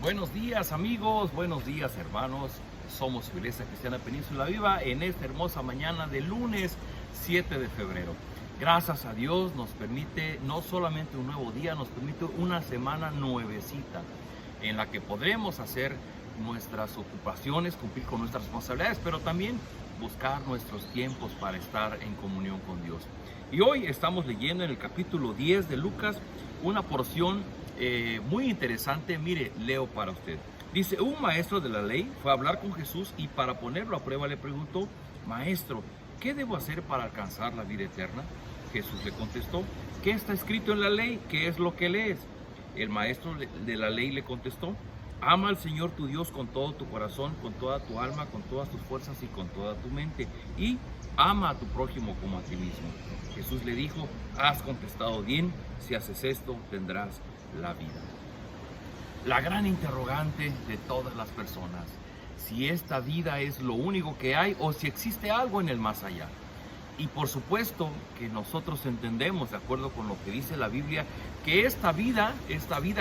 Buenos días amigos, buenos días hermanos. Somos Iglesia Cristiana Península Viva en esta hermosa mañana de lunes 7 de febrero. Gracias a Dios nos permite no solamente un nuevo día, nos permite una semana nuevecita en la que podremos hacer nuestras ocupaciones, cumplir con nuestras responsabilidades, pero también buscar nuestros tiempos para estar en comunión con Dios. Y hoy estamos leyendo en el capítulo 10 de Lucas una porción muy interesante. Mire, leo para usted. Dice: un maestro de la ley fue a hablar con Jesús y para ponerlo a prueba le preguntó: Maestro, ¿qué debo hacer para alcanzar la vida eterna? Jesús le contestó: ¿qué está escrito en la ley? ¿Qué es lo que lees? El maestro de la ley le contestó: ama al Señor tu Dios con todo tu corazón, con toda tu alma, con todas tus fuerzas y con toda tu mente, y ama a tu prójimo como a ti mismo. Jesús le dijo: has contestado bien, si haces esto tendrás la vida. La gran interrogante de todas las personas: si esta vida es lo único que hay o si existe algo en el más allá. Y por supuesto que nosotros entendemos, de acuerdo con lo que dice la Biblia, que esta vida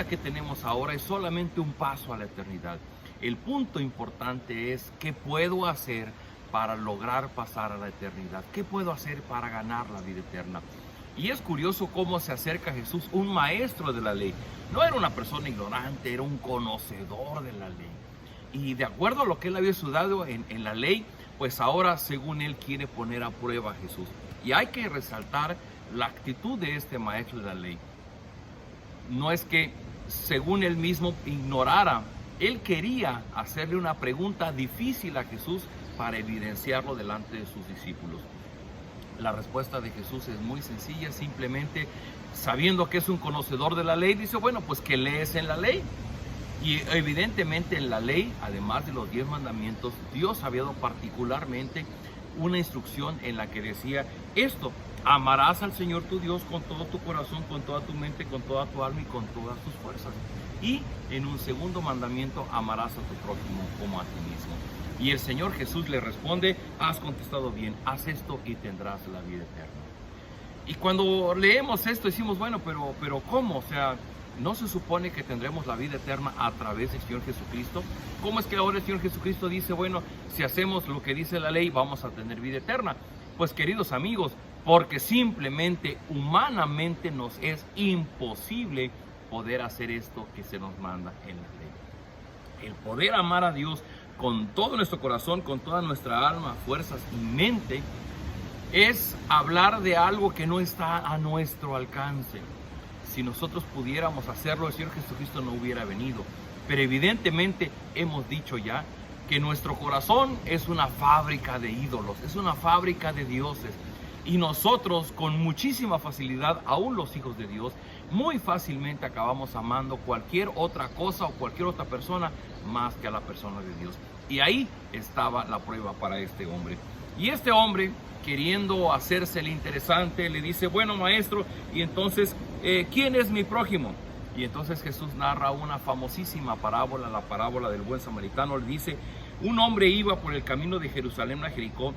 que tenemos ahora es solamente un paso a la eternidad. El punto importante es: ¿qué puedo hacer para lograr pasar a la eternidad? ¿Qué puedo hacer para ganar la vida eterna? Y es curioso cómo se acerca a Jesús un maestro de la ley. No era una persona ignorante, era un conocedor de la ley. Y de acuerdo a lo que él había estudiado en la ley, pues ahora según él quiere poner a prueba a Jesús. Y hay que resaltar la actitud de este maestro de la ley. No es que según él mismo ignorara, él quería hacerle una pregunta difícil a Jesús para evidenciarlo delante de sus discípulos. La respuesta de Jesús es muy sencilla, simplemente sabiendo que es un conocedor de la ley, dice: bueno, pues ¿qué lees en la ley? Y evidentemente en la ley, además de los 10 mandamientos, Dios había dado particularmente una instrucción en la que decía esto: amarás al Señor tu Dios con todo tu corazón, con toda tu mente, con toda tu alma y con todas tus fuerzas. Y en un segundo mandamiento: amarás a tu prójimo como a ti mismo. Y el Señor Jesús le responde: has contestado bien, haz esto y tendrás la vida eterna. Y cuando leemos esto decimos: bueno, pero ¿cómo? O sea, ¿no se supone que tendremos la vida eterna a través del Señor Jesucristo? ¿Cómo es que ahora el Señor Jesucristo dice: bueno, si hacemos lo que dice la ley vamos a tener vida eterna? Pues queridos amigos, porque simplemente humanamente nos es imposible poder hacer esto que se nos manda en la ley. El poder amar a Dios con todo nuestro corazón, con toda nuestra alma, fuerzas y mente, es hablar de algo que no está a nuestro alcance. Si nosotros pudiéramos hacerlo, el Señor Jesucristo no hubiera venido. Pero evidentemente hemos dicho ya que nuestro corazón es una fábrica de ídolos, es una fábrica de dioses. Y nosotros con muchísima facilidad, aún los hijos de Dios, muy fácilmente acabamos amando cualquier otra cosa o cualquier otra persona más que a la persona de Dios. Y ahí estaba la prueba para este hombre. Y este hombre, queriendo hacerse el interesante, le dice: bueno, maestro, y entonces, ¿quién es mi prójimo? Y entonces Jesús narra una famosísima parábola, la parábola del buen samaritano. Le dice: un hombre iba por el camino de Jerusalén a Jericó,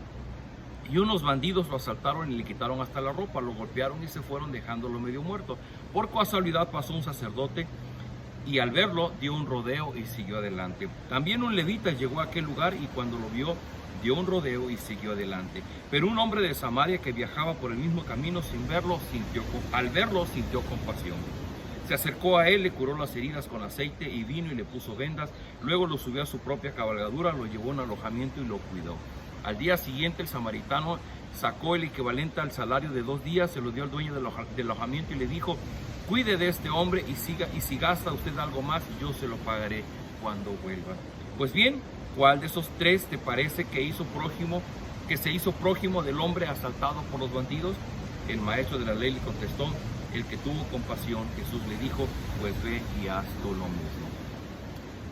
y unos bandidos lo asaltaron y le quitaron hasta la ropa, lo golpearon y se fueron dejándolo medio muerto. Por casualidad pasó un sacerdote y al verlo dio un rodeo y siguió adelante. También un levita llegó a aquel lugar y cuando lo vio dio un rodeo y siguió adelante. Pero un hombre de Samaria que viajaba por el mismo camino al verlo sintió compasión. Se acercó a él, le curó las heridas con aceite y vino y le puso vendas. Luego lo subió a su propia cabalgadura, lo llevó a un alojamiento y lo cuidó. Al día siguiente el samaritano sacó el equivalente al salario de 2 días, se lo dio al dueño del alojamiento y le dijo: cuide de este hombre y si gasta usted algo más, yo se lo pagaré cuando vuelva. Pues bien, ¿cuál de esos 3 te parece que se hizo prójimo del hombre asaltado por los bandidos? El maestro de la ley le contestó: el que tuvo compasión. Jesús le dijo: pues ve y haz tú lo mismo.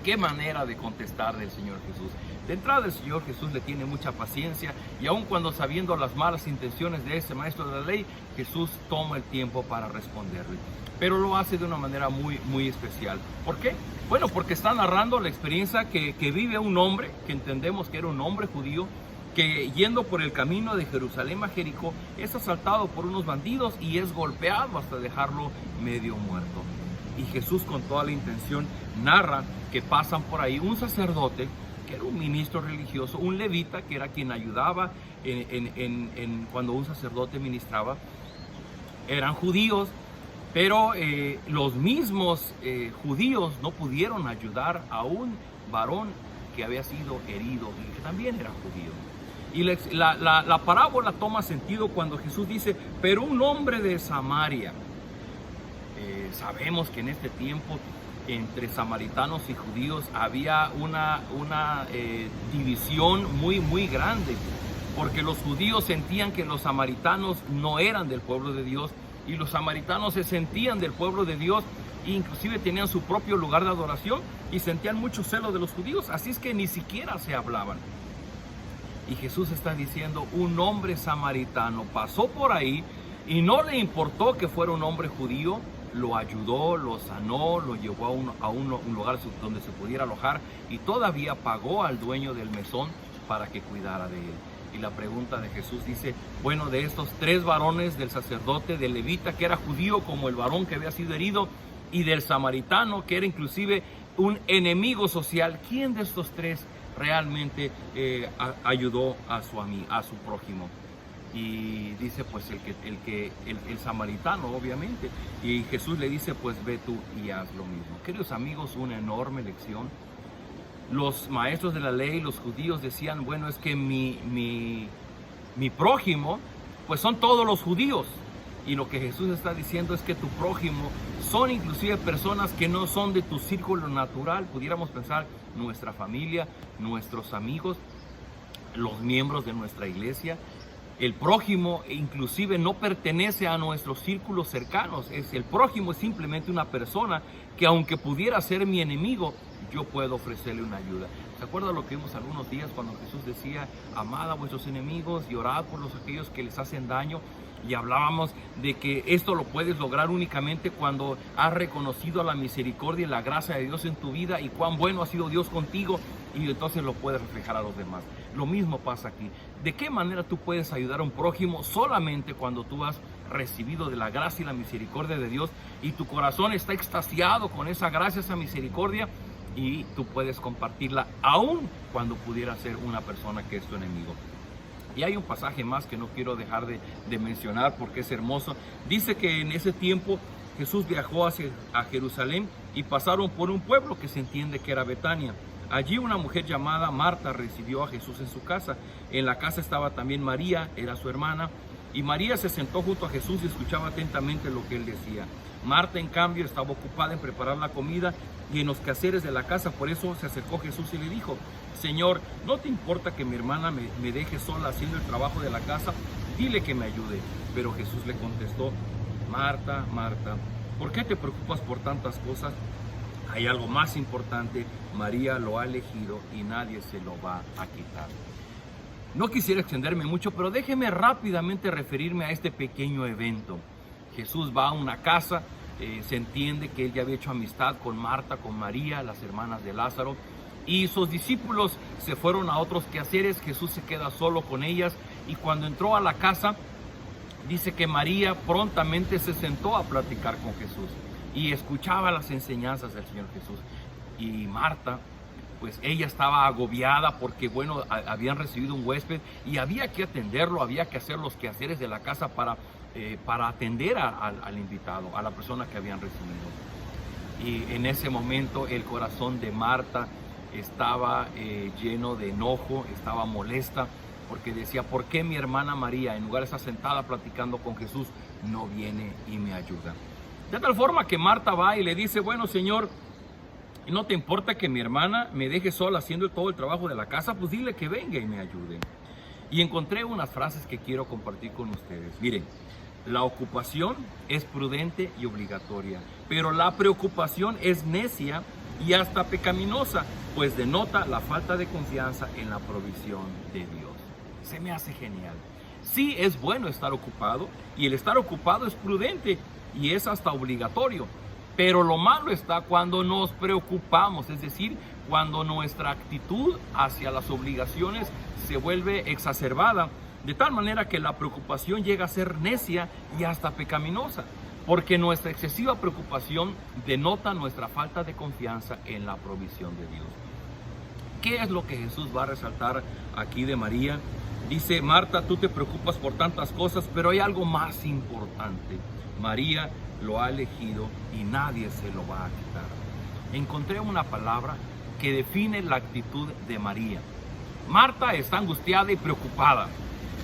Qué manera de contestar del Señor Jesús. De entrada, el Señor Jesús le tiene mucha paciencia, y aun cuando sabiendo las malas intenciones de ese maestro de la ley, Jesús toma el tiempo para responderle. Pero lo hace de una manera muy, muy especial. ¿Por qué? Bueno, porque está narrando la experiencia que vive un hombre, que entendemos que era un hombre judío, que yendo por el camino de Jerusalén a Jericó, es asaltado por unos bandidos y es golpeado hasta dejarlo medio muerto. Y Jesús, con toda la intención, narra que pasan por ahí un sacerdote, que era un ministro religioso, un levita, que era quien ayudaba cuando un sacerdote ministraba. Eran judíos, pero los mismos judíos no pudieron ayudar a un varón que había sido herido y que también era judío. Y la parábola toma sentido cuando Jesús dice, pero un hombre de Samaria. Sabemos que en este tiempo entre samaritanos y judíos había una división muy grande, porque los judíos sentían que los samaritanos no eran del pueblo de Dios y los samaritanos se sentían del pueblo de Dios, e inclusive tenían su propio lugar de adoración y sentían mucho celo de los judíos, así es que ni siquiera se hablaban. Y Jesús está diciendo, un hombre samaritano pasó por ahí y no le importó que fuera un hombre judío, lo ayudó, lo sanó, lo llevó a un lugar donde se pudiera alojar y todavía pagó al dueño del mesón para que cuidara de él. Y la pregunta de Jesús dice, bueno, de estos tres varones, del sacerdote, del levita que era judío como el varón que había sido herido, y del samaritano que era inclusive un enemigo social, ¿quién de estos tres realmente ayudó a su prójimo? Y dice pues el samaritano, obviamente. Y Jesús le dice, pues ve tú y haz lo mismo. Queridos amigos, una enorme lección. Los maestros de la ley, los judíos decían, bueno, es que mi prójimo, pues son todos los judíos. Y lo que Jesús está diciendo es que tu prójimo son inclusive personas que no son de tu círculo natural. Pudiéramos pensar nuestra familia, nuestros amigos, los miembros de nuestra iglesia. El prójimo inclusive no pertenece a nuestros círculos cercanos. El prójimo es simplemente una persona que aunque pudiera ser mi enemigo, yo puedo ofrecerle una ayuda. ¿Se acuerdan lo que vimos algunos días cuando Jesús decía, amad a vuestros enemigos y orad por aquellos que les hacen daño? Y hablábamos de que esto lo puedes lograr únicamente cuando has reconocido la misericordia y la gracia de Dios en tu vida y cuán bueno ha sido Dios contigo, y entonces lo puedes reflejar a los demás. Lo mismo pasa aquí. ¿De qué manera tú puedes ayudar a un prójimo? Solamente cuando tú has recibido de la gracia y la misericordia de Dios y tu corazón está extasiado con esa gracia, esa misericordia, y tú puedes compartirla aún cuando pudiera ser una persona que es tu enemigo. Y hay un pasaje más que no quiero dejar de mencionar porque es hermoso. Dice que en ese tiempo Jesús viajó a Jerusalén y pasaron por un pueblo que se entiende que era Betania. Allí una mujer llamada Marta recibió a Jesús en su casa. En la casa estaba también María, era su hermana. Y María se sentó junto a Jesús y escuchaba atentamente lo que él decía. Marta, en cambio, estaba ocupada en preparar la comida y en los quehaceres de la casa. Por eso se acercó Jesús y le dijo, Señor, ¿no te importa que mi hermana me deje sola haciendo el trabajo de la casa? Dile que me ayude. Pero Jesús le contestó, Marta, Marta, ¿por qué te preocupas por tantas cosas? Hay algo más importante, María lo ha elegido y nadie se lo va a quitar. No quisiera extenderme mucho, pero déjeme rápidamente referirme a este pequeño evento. Jesús va a una casa, se entiende que él ya había hecho amistad con Marta, con María, las hermanas de Lázaro, y sus discípulos se fueron a otros quehaceres. Jesús se queda solo con ellas, y cuando entró a la casa, dice que María prontamente se sentó a platicar con Jesús y escuchaba las enseñanzas del Señor Jesús. Y Marta, pues ella estaba agobiada porque, bueno, habían recibido un huésped y había que atenderlo, había que hacer los quehaceres de la casa para atender al invitado, a la persona que habían recibido. Y en ese momento el corazón de Marta estaba lleno de enojo, estaba molesta, porque decía, ¿por qué mi hermana María, en lugar de estar sentada platicando con Jesús, no viene y me ayuda? De tal forma que Marta va y le dice, bueno, Señor, ¿no te importa que mi hermana me deje sola haciendo todo el trabajo de la casa? Pues dile que venga y me ayude. Y encontré unas frases que quiero compartir con ustedes. Miren, la ocupación es prudente y obligatoria, pero la preocupación es necia y hasta pecaminosa, pues denota la falta de confianza en la provisión de Dios. Se me hace genial. Sí, es bueno estar ocupado, y el estar ocupado es prudente y es hasta obligatorio, pero lo malo está cuando nos preocupamos, es decir, cuando nuestra actitud hacia las obligaciones se vuelve exacerbada, de tal manera que la preocupación llega a ser necia y hasta pecaminosa. porque nuestra excesiva preocupación denota nuestra falta de confianza en la provisión de Dios. ¿Qué es lo que Jesús va a resaltar aquí de María? Dice: Marta, tú te preocupas por tantas cosas, pero hay algo más importante. María lo ha elegido y nadie se lo va a quitar. Encontré una palabra que define la actitud de María. Marta está angustiada y preocupada,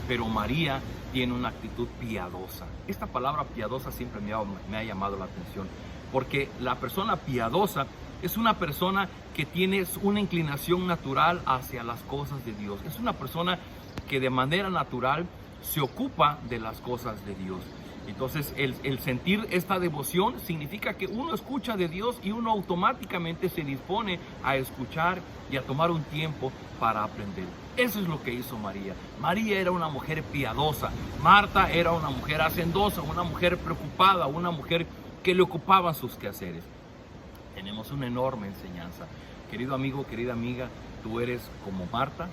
pero María tiene una actitud piadosa. Esta palabra piadosa siempre me ha llamado la atención, porque la persona piadosa es una persona que tiene una inclinación natural hacia las cosas de Dios. Es una persona que de manera natural se ocupa de las cosas de Dios. Entonces el sentir esta devoción significa que uno escucha de Dios y uno automáticamente se dispone a escuchar y a tomar un tiempo para aprender. Eso es lo que hizo María. María era una mujer piadosa. Marta era una mujer hacendosa, una mujer preocupada, una mujer que le ocupaba sus quehaceres. Tenemos una enorme enseñanza. Querido amigo, querida amiga, tú eres como Marta,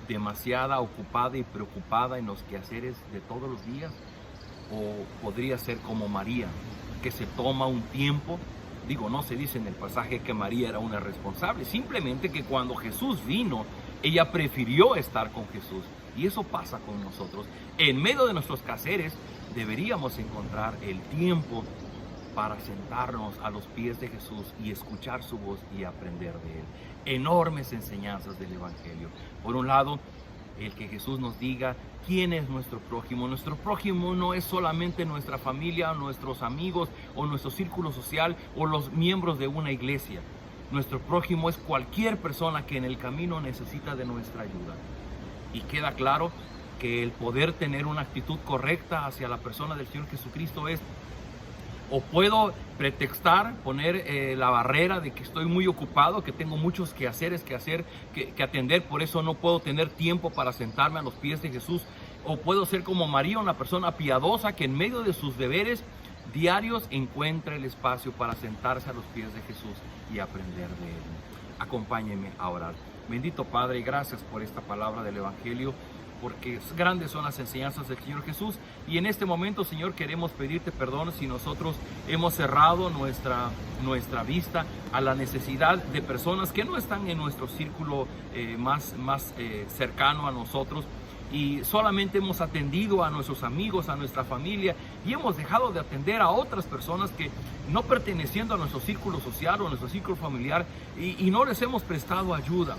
demasiada ocupada y preocupada en los quehaceres de todos los días. O podría ser como María, que se toma un tiempo. No se dice en el pasaje que María era una responsable, simplemente que cuando Jesús vino, ella prefirió estar con Jesús. Y eso pasa con nosotros. En medio de nuestros quehaceres deberíamos encontrar el tiempo para sentarnos a los pies de Jesús y escuchar su voz y aprender de Él. Enormes enseñanzas del Evangelio. Por un lado, el que Jesús nos diga quién es nuestro prójimo. Nuestro prójimo no es solamente nuestra familia, nuestros amigos o nuestro círculo social o los miembros de una iglesia. Nuestro prójimo es cualquier persona que en el camino necesita de nuestra ayuda. Y queda claro que el poder tener una actitud correcta hacia la persona del Señor Jesucristo es: o puedo pretextar, poner la barrera de que estoy muy ocupado, que tengo muchos quehaceres que atender, por eso no puedo tener tiempo para sentarme a los pies de Jesús. O puedo ser como María, una persona piadosa que en medio de sus deberes diarios encuentra el espacio para sentarse a los pies de Jesús y aprender de Él. Acompáñenme a orar. Bendito Padre, gracias por esta palabra del Evangelio, porque grandes son las enseñanzas del Señor Jesús. Y en este momento, Señor, queremos pedirte perdón si nosotros hemos cerrado nuestra vista a la necesidad de personas que no están en nuestro círculo más cercano a nosotros, y solamente hemos atendido a nuestros amigos, a nuestra familia, y hemos dejado de atender a otras personas que no perteneciendo a nuestro círculo social o a nuestro círculo familiar, y no les hemos prestado ayuda.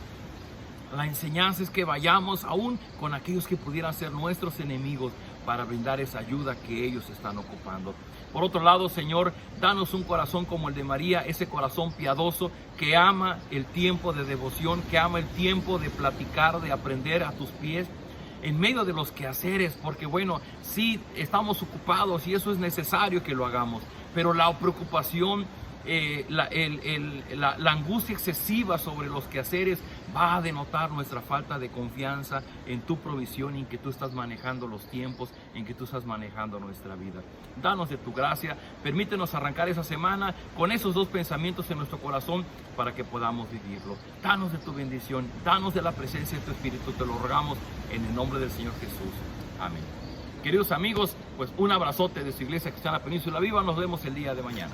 La enseñanza es que vayamos aún con aquellos que pudieran ser nuestros enemigos para brindar esa ayuda que ellos están ocupando. Por otro lado, Señor, danos un corazón como el de María, ese corazón piadoso que ama el tiempo de devoción, que ama el tiempo de platicar, de aprender a tus pies en medio de los quehaceres, porque sí estamos ocupados y eso es necesario que lo hagamos, pero la preocupación, la angustia excesiva sobre los quehaceres va a denotar nuestra falta de confianza en tu provisión y en que tú estás manejando los tiempos, en que tú estás manejando nuestra vida. Danos de tu gracia, permítenos arrancar esa semana con esos dos pensamientos en nuestro corazón para que podamos vivirlo. Danos de tu bendición, danos de la presencia de tu Espíritu, te lo rogamos en el nombre del Señor Jesús. Amén. Queridos amigos, pues un abrazote de su Iglesia Cristiana Península Viva. Nos vemos el día de mañana.